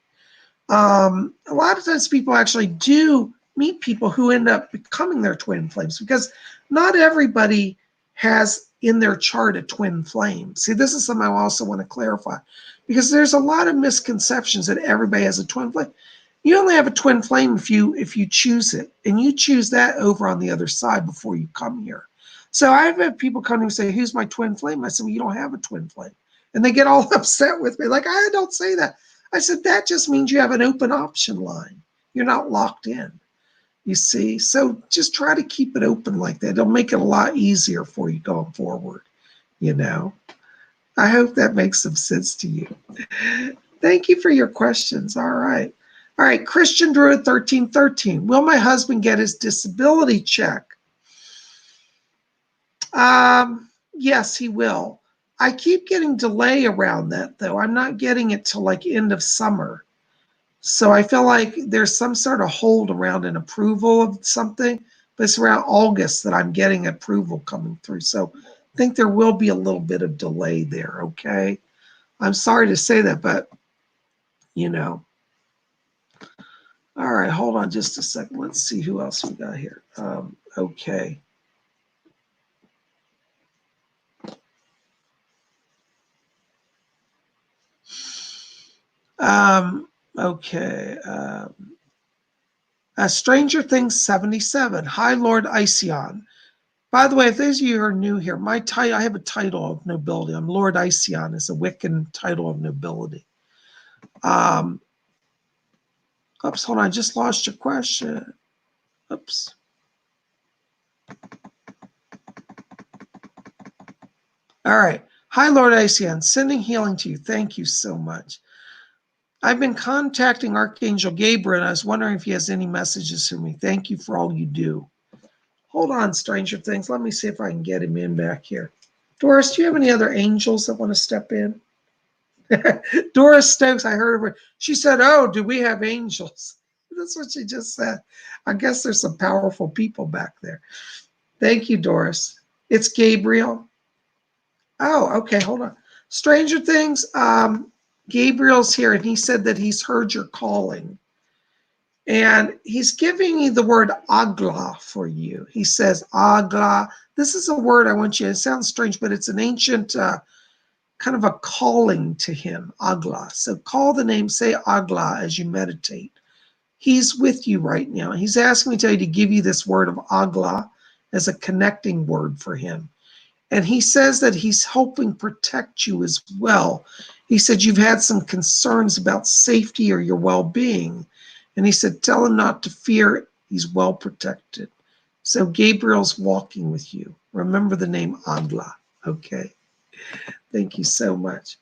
A lot of times people actually do meet people who end up becoming their twin flames, because not everybody has in their chart a twin flame. See, this is something I also want to clarify, because there's a lot of misconceptions that everybody has a twin flame. You only have a twin flame if you choose it, and you choose that over on the other side before you come here. So I've had people come and say, who's my twin flame? I said, well, you don't have a twin flame. And they get all upset with me, like, I don't say that. I said, that just means you have an open option line. You're not locked in, you see? So just try to keep it open like that. It'll make it a lot easier for you going forward, I hope that makes some sense to you. Thank you for your questions. All right. All right, Christian Druid 1313. Will my husband get his disability check? Yes, he will. I keep getting delay around that, though. I'm not getting it till like end of summer. So I feel like there's some sort of hold around an approval of something, but it's around August that I'm getting approval coming through. So I think there will be a little bit of delay there, okay? I'm sorry to say that, but, All right, hold on just a second. Let's see who else we got here. Okay. Okay. Stranger Things 77. Hi, Lord Ision. By the way, if those of you who are new here, my title, I have a title of nobility. I'm Lord Ision. It's a Wiccan title of nobility. Oops, hold on. I just lost your question. Oops. All right. Hi, Lord Ision. Sending healing to you. Thank you so much. I've been contacting Archangel Gabriel, and I was wondering if he has any messages for me. Thank you for all you do. Hold on, Stranger Things. Let me see if I can get him in back here. Doris, do you have any other angels that want to step in? Doris Stokes, I heard her. She said, oh, do we have angels? That's what she just said. I guess there's some powerful people back there. Thank you, Doris. It's Gabriel. Oh, okay, hold on. Stranger Things, Gabriel's here, and he said that he's heard your calling. And he's giving me the word agla for you. He says, agla. This is a word I want you, it sounds strange, but it's an ancient kind of a calling to him, agla. So call the name, say agla as you meditate. He's with you right now. He's asking me to give you this word of agla as a connecting word for him. And he says that he's helping protect you as well. He said you've had some concerns about safety or your well-being. And he said, tell him not to fear. He's well protected. So Gabriel's walking with you. Remember the name Agla. Okay. Thank you so much.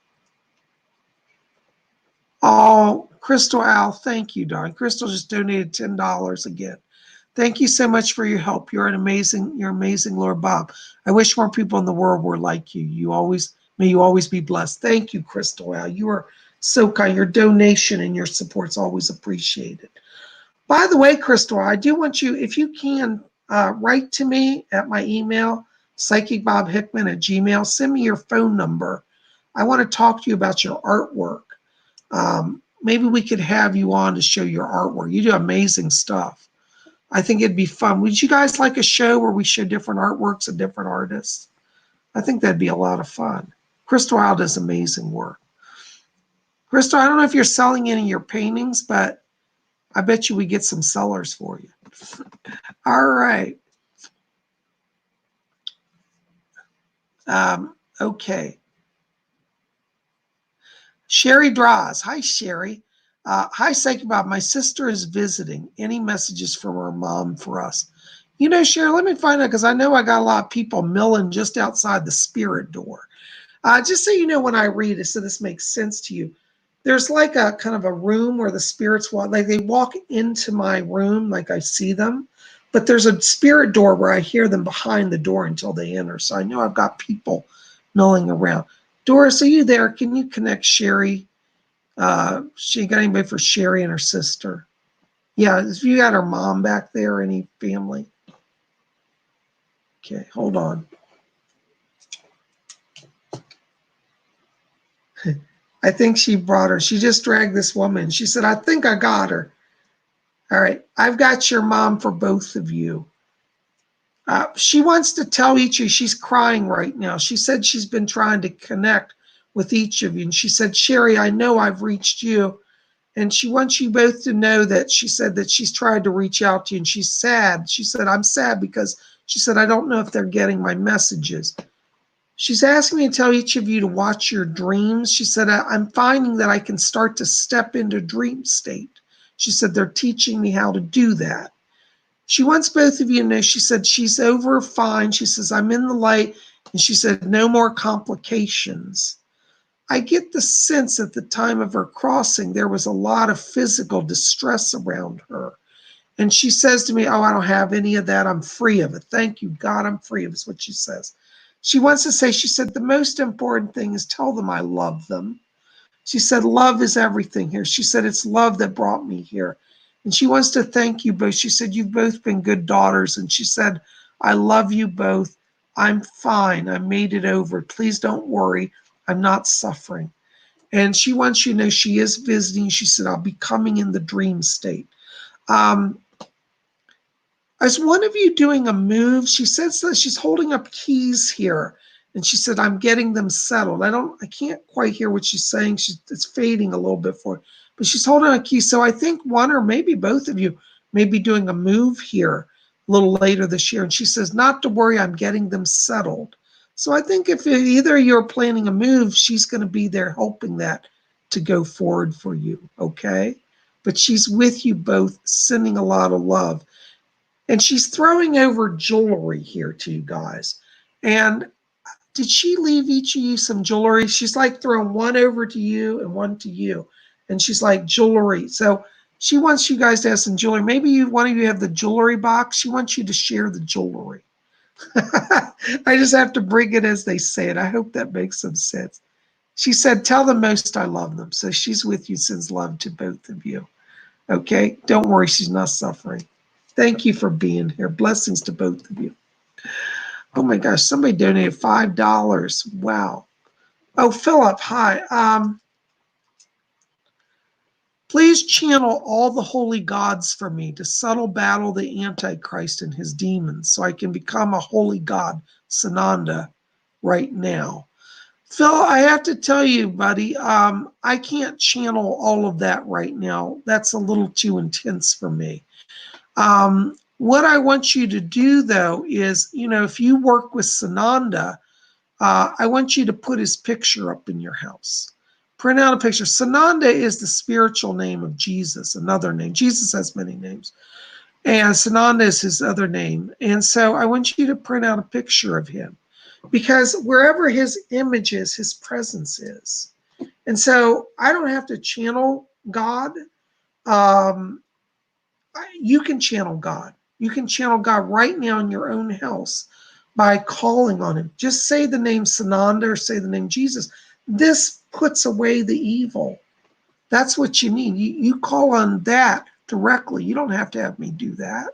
Oh, Crystal Al, thank you, darling. Crystal just donated $10 again. Thank you so much for your help. You're amazing, Lord Bob. I wish more people in the world were like you. May you always be blessed. Thank you, Crystal Al. You are so kind. Your donation and your support's always appreciated. By the way, Crystal, I do want you, if you can, write to me at my email, PsychicBobHickman@gmail. Send me your phone number. I want to talk to you about your artwork. Maybe we could have you on to show your artwork. You do amazing stuff. I think it'd be fun. Would you guys like a show where we show different artworks of different artists? I think that'd be a lot of fun. Crystal Al does amazing work. Crystal, I don't know if you're selling any of your paintings, but I bet you we get some sellers for you. All right. Okay. Sherry Draws. Hi, Sherry. Hi, Psychic Bob. My sister is visiting. Any messages from her mom for us? You know, Sherry, let me find out, because I know I got a lot of people milling just outside the spirit door. Just so you know, when I read it, so this makes sense to you, there's like a kind of a room where the spirits walk, like they walk into my room, like I see them, but there's a spirit door where I hear them behind the door until they enter. So I know I've got people milling around. Doris, are you there? Can you connect Sherry? She got anybody for Sherry and her sister? Yeah, if you got her mom back there, any family? Okay, hold on. I think she brought her. She just dragged this woman. She said, I think I got her. All right, I've got your mom for both of you. She wants to tell each of you, she's crying right now. She said she's been trying to connect with each of you. And she said, Sherry, I know I've reached you. And she wants you both to know that she said that she's tried to reach out to you and she's sad. She said, I'm sad because she said, I don't know if they're getting my messages. She's asking me to tell each of you to watch your dreams. She said, I'm finding that I can start to step into dream state. She said, they're teaching me how to do that. She wants both of you to know, she said, she's over fine. She says, I'm in the light. And she said, no more complications. I get the sense at the time of her crossing, there was a lot of physical distress around her. And she says to me, oh, I don't have any of that. I'm free of it. Thank you, God, I'm free of it, is what she says. She wants to say, she said, the most important thing is tell them I love them. She said, love is everything here. She said, it's love that brought me here. And she wants to thank you both. She said, you've both been good daughters. And she said, I love you both. I'm fine. I made it over. Please don't worry. I'm not suffering. And she wants you to know she is visiting. She said, I'll be coming in the dream state. Is one of you doing a move? She says that she's holding up keys here. And she said, I'm getting them settled. I can't quite hear what she's saying. It's fading a little bit for her. But she's holding a key. So I think one or maybe both of you may be doing a move here a little later this year. And she says, not to worry, I'm getting them settled. So I think if either you're planning a move, she's going to be there helping that to go forward for you, okay? But she's with you both, sending a lot of love. And she's throwing over jewelry here to you guys. And did she leave each of you some jewelry? She's like throwing one over to you and one to you. And she's like, jewelry. So she wants you guys to have some jewelry. Maybe one of you have the jewelry box. She wants you to share the jewelry. I just have to bring it as they say it. I hope that makes some sense. She said, tell them most I love them. So she's with you, sends love to both of you. Okay? Don't worry, she's not suffering. Thank you for being here. Blessings to both of you. Oh my gosh, somebody donated $5. Wow. Oh, Philip, hi. Please channel all the holy gods for me to subtle battle the Antichrist and his demons so I can become a holy god, Sananda, right now. Phil, I have to tell you, buddy, I can't channel all of that right now. That's a little too intense for me. What I want you to do, though, is, if you work with Sananda, I want you to put his picture up in your house. Print out a picture. Sananda is the spiritual name of Jesus, another name. Jesus has many names. And Sananda is his other name. And so I want you to print out a picture of him, because wherever his image is, his presence is. And so I don't have to channel God. You can channel God. You can channel God right now in your own house by calling on him. Just say the name Sananda or say the name Jesus. This puts away the evil. That's what you need. You call on that directly. You don't have to have me do that.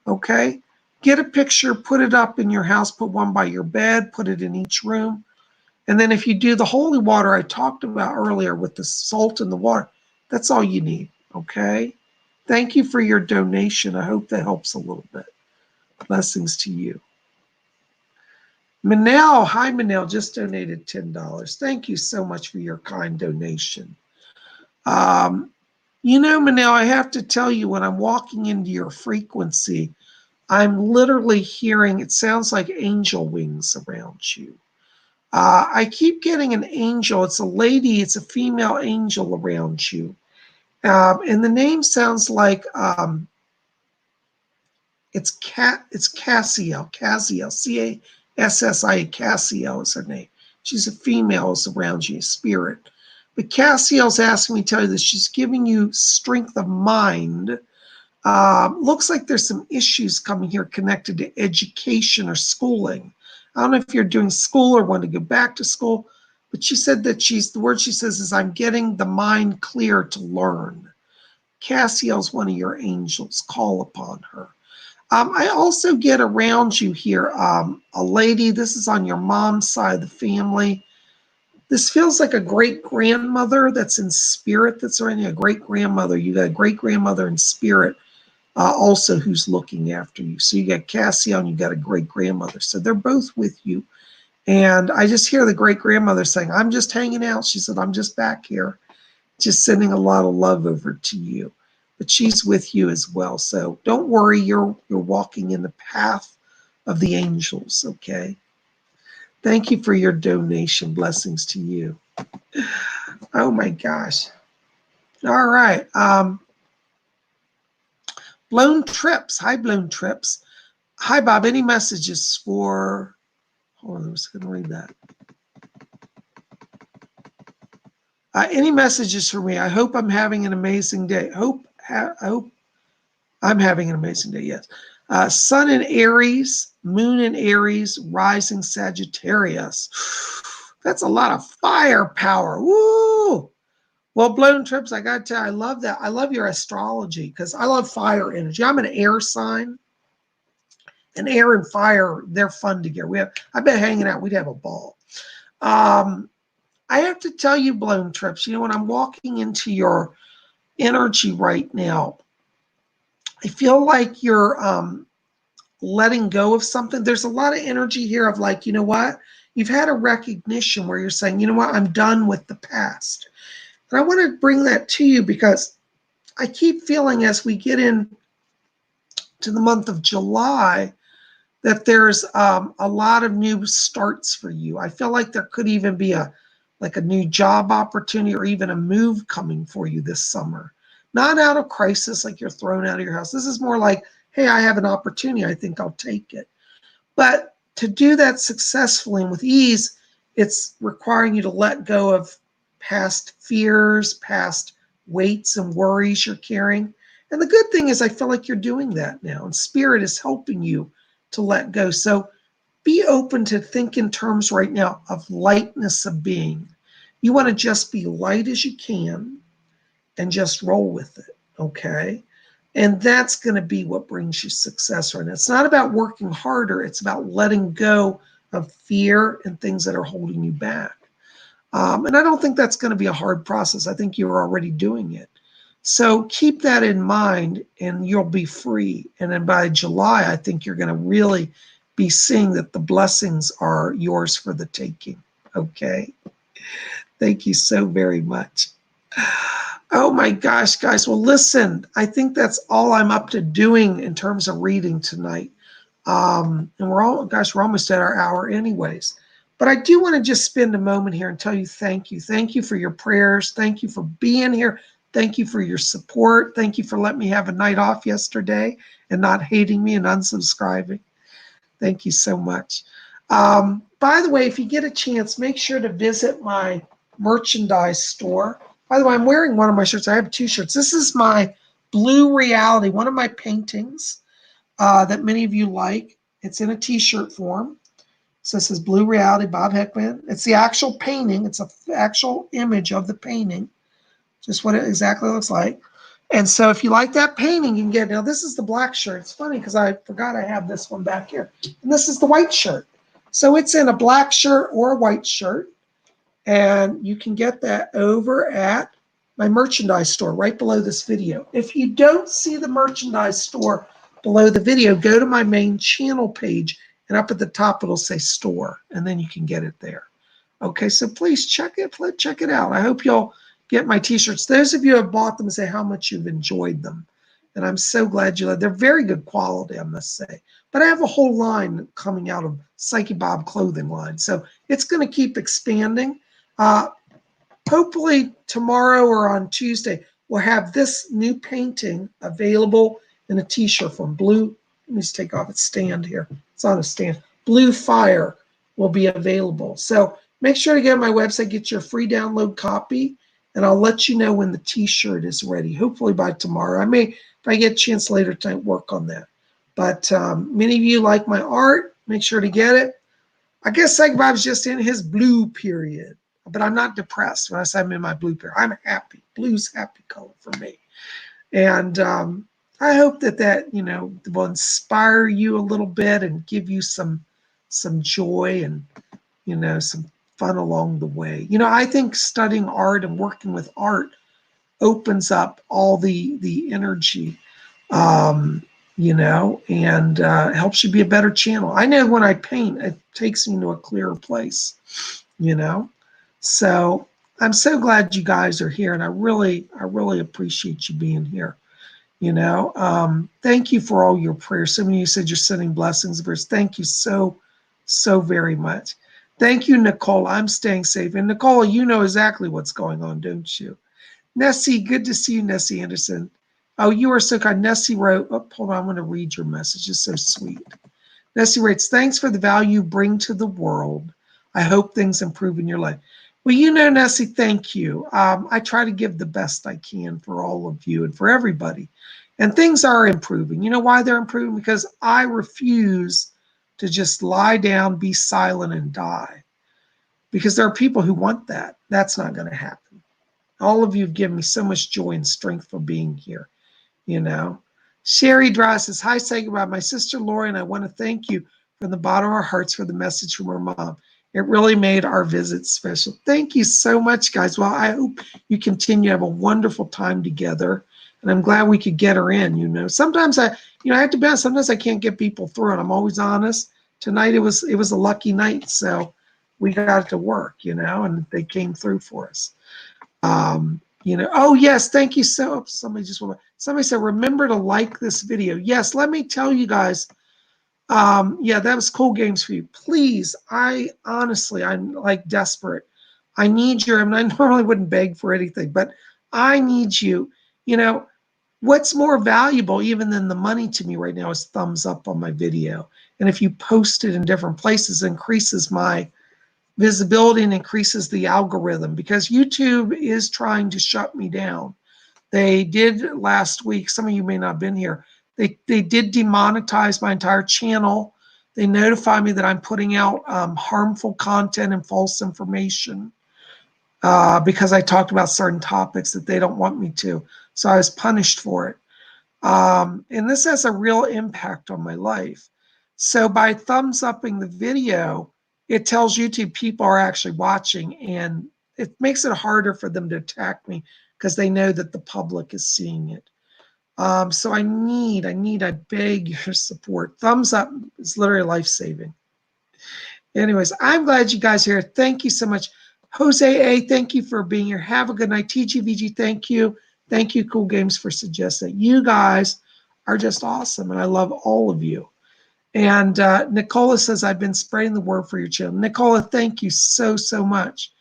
Okay? Get a picture, put it up in your house, put one by your bed, put it in each room. And then if you do the holy water I talked about earlier with the salt in the water, that's all you need. Okay? Thank you for your donation. I hope that helps a little bit. Blessings to you. Manel, hi Manel, just donated $10. Thank you so much for your kind donation. Manel, I have to tell you, when I'm walking into your frequency, I'm literally hearing, it sounds like angel wings around you. I keep getting an angel. It's a lady, it's a female angel around you. And the name sounds like it's Cassiel, Cassiel, Cassiel is her name. She's a female, is around you, spirit. But Cassiel's asking me to tell you that she's giving you strength of mind. Looks like there's some issues coming here connected to education or schooling. I don't know if you're doing school or want to go back to school, but she said that the word she says is, I'm getting the mind clear to learn. Cassiel's one of your angels. Call upon her. I also get around you here a lady. This is on your mom's side of the family. This feels like a great-grandmother that's in spirit that's around you, a great-grandmother. You got a great-grandmother in spirit also who's looking after you. So you got Cassiel and you got a great-grandmother. So they're both with you. And I just hear the great-grandmother saying, I'm just hanging out. She said, I'm just back here, just sending a lot of love over to you. But she's with you as well. So don't worry, you're walking in the path of the angels, okay? Thank you for your donation. Blessings to you. Oh my gosh. All right. Blown Trips. Hi, Blown Trips. Hi, Bob. Any messages for... Hold on, I was going to read that. Any messages for me? I hope I'm having an amazing day. I hope I'm having an amazing day, yes. Sun in Aries, Moon in Aries, rising Sagittarius. That's a lot of firepower. Woo! Well, Blown Trips, I got to tell you, I love that. I love your astrology because I love fire energy. I'm an air sign. And air and fire, they're fun together. I've been hanging out. We'd have a ball. I have to tell you, Blown Trips, when I'm walking into your energy right now, I feel like you're letting go of something. There's a lot of energy here of like, you know what? You've had a recognition where you're saying, you know what? I'm done with the past. And I want to bring that to you because I keep feeling as we get in to the month of July that there's a lot of new starts for you. I feel like there could even be a new job opportunity or even a move coming for you this summer. Not out of crisis, like you're thrown out of your house. This is more like, hey, I have an opportunity. I think I'll take it. But to do that successfully and with ease, it's requiring you to let go of past fears, past weights and worries you're carrying. And the good thing is I feel like you're doing that now, and Spirit is helping you to let go. So be open to think in terms right now of lightness of being. You want to just be light as you can and just roll with it, okay? And that's going to be what brings you success right now. It's not about working harder. It's about letting go of fear and things that are holding you back. And I don't think that's going to be a hard process. I think you're already doing it. So keep that in mind and you'll be free. And then by July, I think you're going to really be seeing that the blessings are yours for the taking. Okay. Thank you so very much. Oh my gosh, guys. Well, listen, I think that's all I'm up to doing in terms of reading tonight. And we're almost at our hour anyways. But I do want to just spend a moment here and tell you thank you. Thank you for your prayers. Thank you for being here. Thank you for your support. Thank you for letting me have a night off yesterday and not hating me and unsubscribing. Thank you so much. By the way, if you get a chance, make sure to visit my merchandise store. By the way, I'm wearing one of my shirts. I have two shirts. This is my Blue Reality, one of my paintings that many of you like. It's in a t-shirt form. So this is Blue Reality, Bob Hickman. It's the actual painting. It's an actual image of the painting, just what it exactly looks like. And so if you like that painting, you can get it. Now, this is the black shirt. It's funny because I forgot I have this one back here. And this is the white shirt. So it's in a black shirt or a white shirt. And you can get that over at my merchandise store right below this video. If you don't see the merchandise store below the video, go to my main channel page. And up at the top, it'll say store, and then you can get it there. Okay, so please check it out. I hope you'll get my t-shirts. Those of you who have bought them say how much you've enjoyed them. And I'm so glad you like. They're very good quality, I must say. But I have a whole line coming out of Psychic Bob clothing line. So it's going to keep expanding. Hopefully tomorrow or on Tuesday, we'll have this new painting available in a t-shirt from Blue. Let me just take off its stand here. It's on a stand. Blue Fire will be available. So make sure to go to my website, get your free download copy, and I'll let you know when the t-shirt is ready. Hopefully by tomorrow. I may, if I get a chance later tonight, work on that. But many of you like my art. Make sure to get it. I guess Psychic Bob's just in his blue period. But I'm not depressed when I say I'm in my blue period. I'm happy. Blue's happy color for me. And I hope that will inspire you a little bit and give you some joy and some fun along the way. I think studying art and working with art opens up all the energy, and helps you be a better channel. I know when I paint, it takes me to a clearer place. So I'm so glad you guys are here, and I really appreciate you being here. Thank you for all your prayers. Some of you said you're sending blessings. Thank you so very much. Thank you, Nicole. I'm staying safe. And Nicole, you know exactly what's going on, don't you? Nessie, good to see you, Nessie Anderson. Oh, you are so kind. Nessie wrote, hold on, I'm going to read your message. It's so sweet. Nessie writes, thanks for the value you bring to the world. I hope things improve in your life. Well, Nessie, thank you. I try to give the best I can for all of you and for everybody. And things are improving. You know why they're improving? Because I refuse to just lie down, be silent, and die. Because there are people who want that. That's not going to happen. All of you have given me so much joy and strength for being here. Sherry Dry says, hi, Psychic Bob. My sister Lori and I want to thank you from the bottom of our hearts for the message from her mom. It really made our visit special. Thank you so much, guys. Well, I hope you continue to have a wonderful time together. And I'm glad we could get her in, Sometimes I have to be honest, sometimes I can't get people through, and I'm always honest. Tonight it was a lucky night, so we got to work, and they came through for us. Oh yes, thank you so. Somebody said, remember to like this video. Yes, let me tell you guys. Yeah, that was cool games for you. Please, I'm like desperate. I need your, I normally wouldn't beg for anything, but I need you. What's more valuable even than the money to me right now is thumbs up on my video. And if you post it in different places, it increases my visibility and increases the algorithm, because YouTube is trying to shut me down. They did last week. Some of you may not have been here. They did demonetize my entire channel. They notify me that I'm putting out harmful content and false information because I talked about certain topics that they don't want me to. So I was punished for it. And this has a real impact on my life. So by thumbs upping the video, it tells YouTube people are actually watching, and it makes it harder for them to attack me because they know that the public is seeing it. So I beg your support. Thumbs up is literally life-saving. Anyways, I'm glad you guys are here. Thank you so much. Jose A., thank you for being here. Have a good night. TGVG, thank you. Thank you, Cool Games, for suggesting. You guys are just awesome, and I love all of you. And Nicola says, I've been spreading the word for your channel. Nicola, thank you so, so much.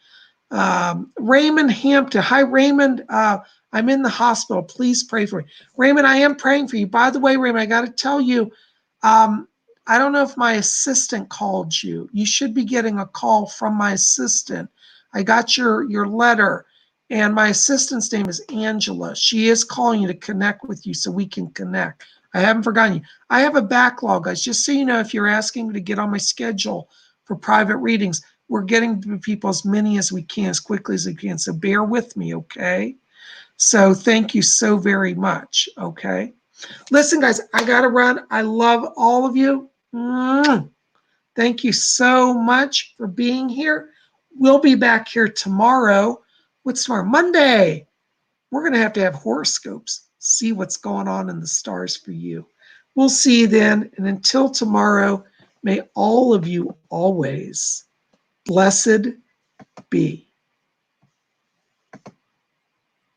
Raymond Hampton. Hi, Raymond. I'm in the hospital. Please pray for me. Raymond, I am praying for you. By the way, Raymond, I got to tell you, I don't know if my assistant called you. You should be getting a call from my assistant. I got your letter, and my assistant's name is Angela. She is calling you to connect with you so we can connect. I haven't forgotten you. I have a backlog, guys. Just so you know, if you're asking me to get on my schedule for private readings, we're getting to people as many as we can, as quickly as we can. So bear with me, okay? So thank you so very much, okay? Listen, guys, I got to run. I love all of you. Thank you so much for being here. We'll be back here tomorrow. What's tomorrow? Monday. We're going to have horoscopes. See what's going on in the stars for you. We'll see you then. And until tomorrow, may all of you always blessed be.